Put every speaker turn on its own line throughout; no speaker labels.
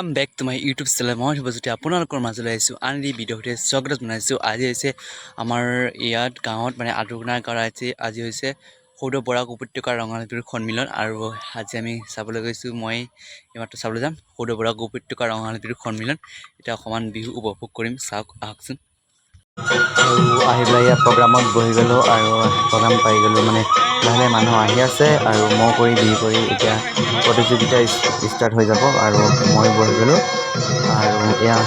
Welcome back to my YouTube channel मैं शुभज्योति आपनलोকৰ মাজলৈ আহিছোঁ আন এটি ভিডিঅ'তে স্বাগত জনাইছোঁ। আজি হৈছে আমাৰ ইয়াত গাঁৱত মানে আদুগুনা কৰাইছে। আজি হৈছে সৌদ বৰাক উপত্যকাৰ ৰঙালী বিহুৰ সন্মিলন আৰু আজি আমি চাবলৈ গৈছোঁ। মই এইমাত্ৰ চাবলৈ যাম সৌদ বৰাক উপত্যকাৰ ৰঙালী বিহুৰ সন্মিলন। এটা অকমান বিহু উপভোগ কৰিম, চাওক আহকচোন। আৰু আহি পেলাই ইয়াত প্ৰগ্ৰামত বহি গ'লোঁ আৰু প্ৰগ্ৰাম পাই গ'লোঁ। মানে লাহে মানুহ আহি আছে আৰু মই কৰি বিহু কৰি এতিয়া প্ৰতিযোগিতা ষ্টাৰ্ট হৈ যাব আৰু মই বহি গ'লোঁ আৰু এয়া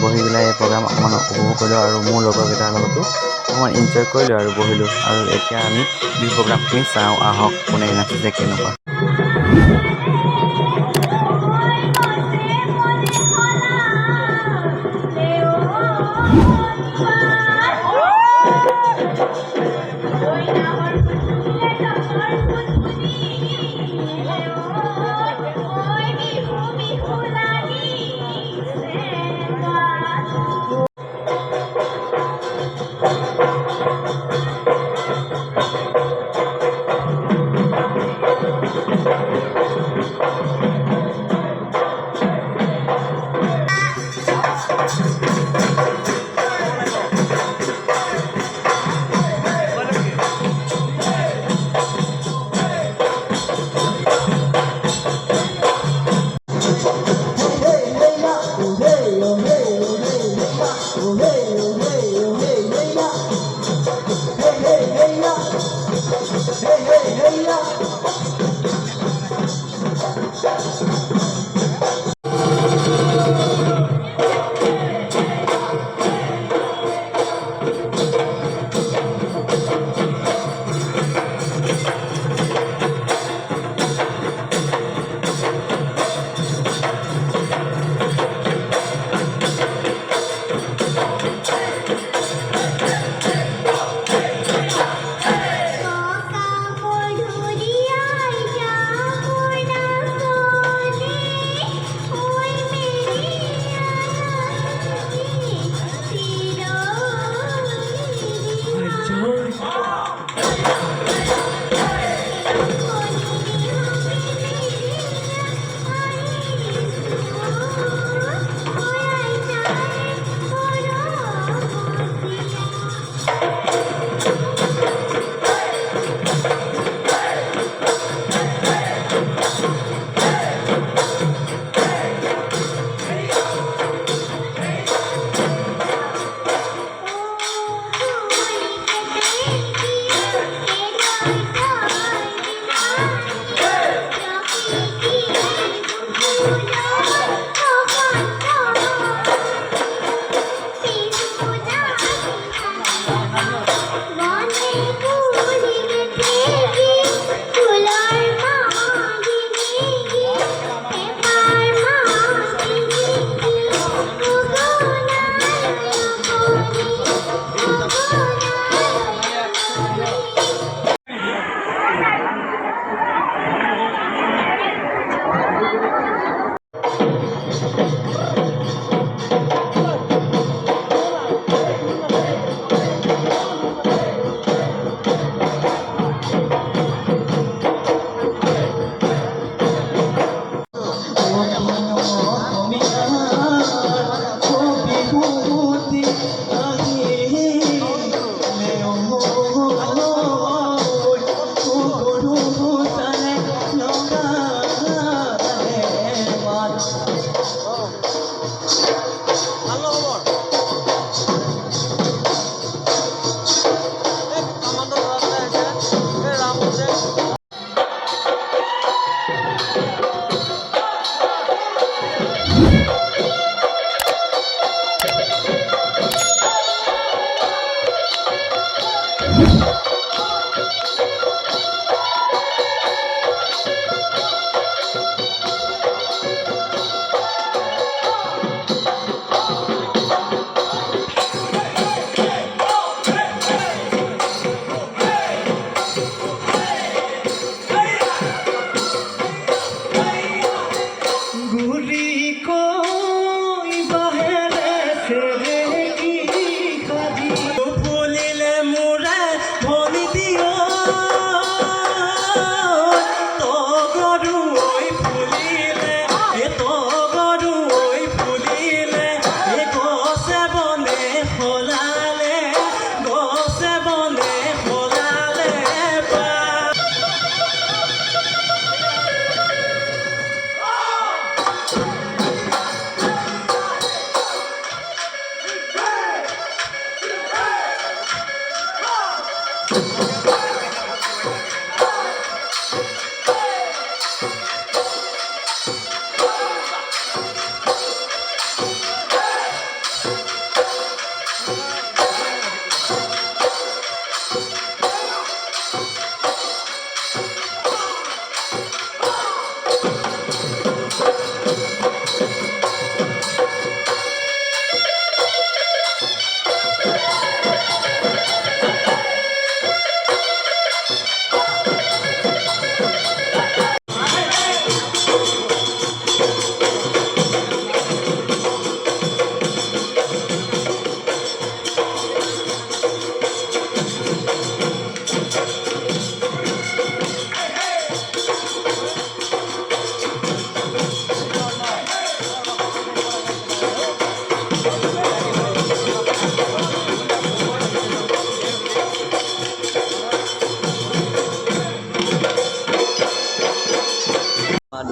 বহি পেলাই প্ৰগ্ৰাম অকণমান উপভোগ কৰিলোঁ আৰু মোৰ লগৰকেইটাৰ লগতো অকণমান এনজয় কৰিলোঁ আৰু বহিলোঁ। আৰু এতিয়া আমি বিহু প্ৰগ্ৰামখিনি চাওঁ, আহক কোনে নাচিছে কেনেকুৱা।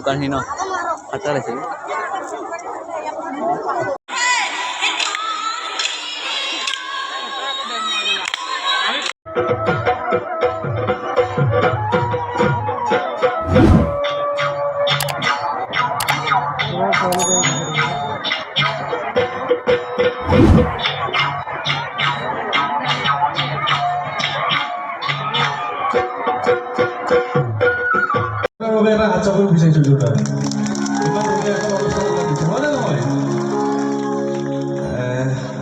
দোকানখিনি ন সাতটা লাগিছিল
এটা হাত চাপৰ বিচাৰিছো দুটা ইমান ধুনীয়া এখন অনুষ্ঠান দিছে হয় নে নহয়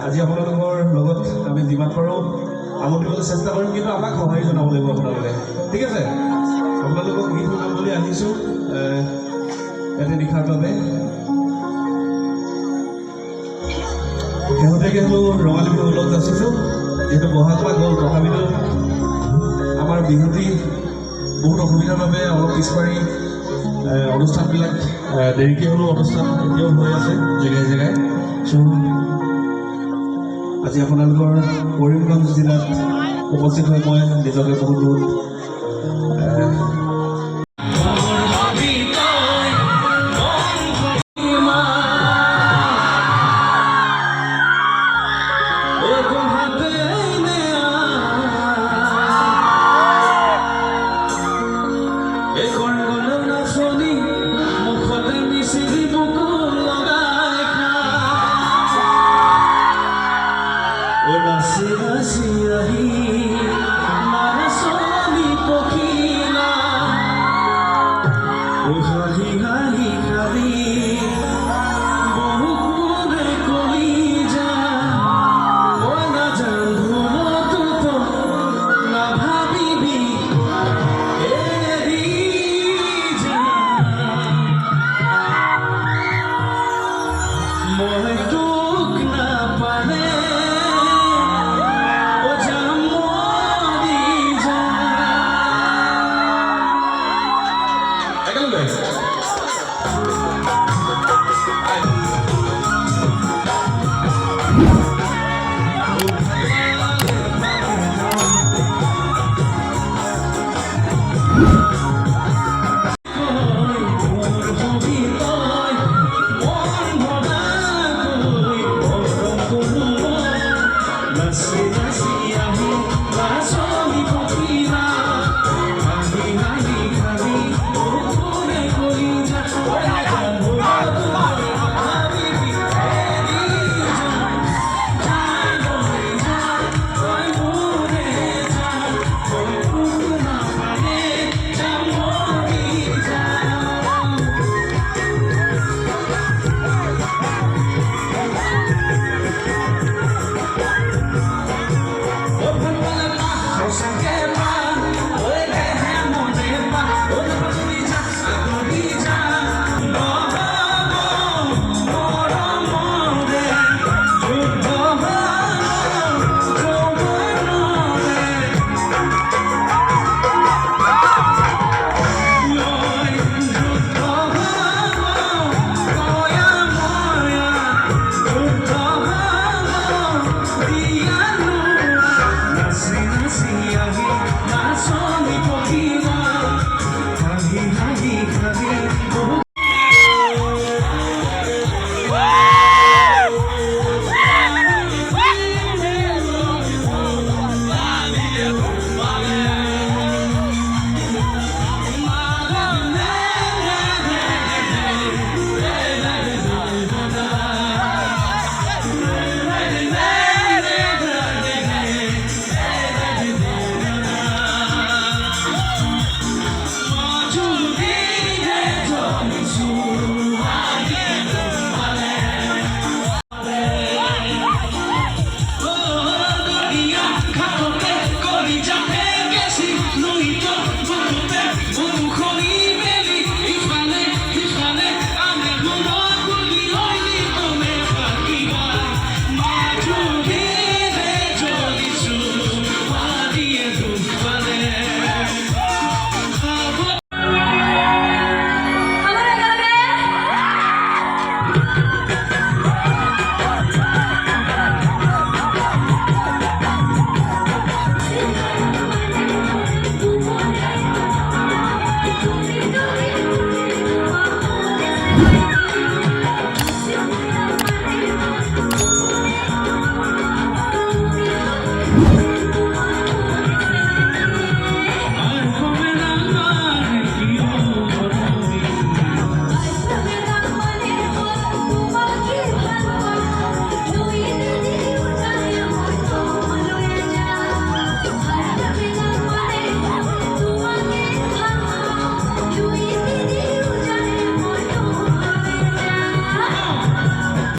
আজি আপোনালোকৰ লগত আমি যিমান পাৰোঁ আমোদ দিবলৈ চেষ্টা কৰিম কিন্তু আমাক সঁহাৰি জনাব লাগিব আপোনালোকে ঠিক আছে আপোনালোকক গীত শুনাম বুলি আহিছোঁ এটি নিশাৰ বাবে শেহতীয়াকৈ হেনো ৰঙালী বিহু লগত যাচিছোঁ যিহেতু বহাগ মাহ গ'ল তথাপিতো আমাৰ বিহুটি বহুত অসুবিধাৰ বাবে অলপ পিছপাৰি অনুষ্ঠানবিলাক দেৰিকৈ হ'লেও অনুষ্ঠান এতিয়াও হৈ আছে জেগাই জেগাই চ' আজি আপোনালোকৰ কৰিমগঞ্জ জিলাত উপস্থিত হৈ মই নিজকে বহুত বহুত
Let's see.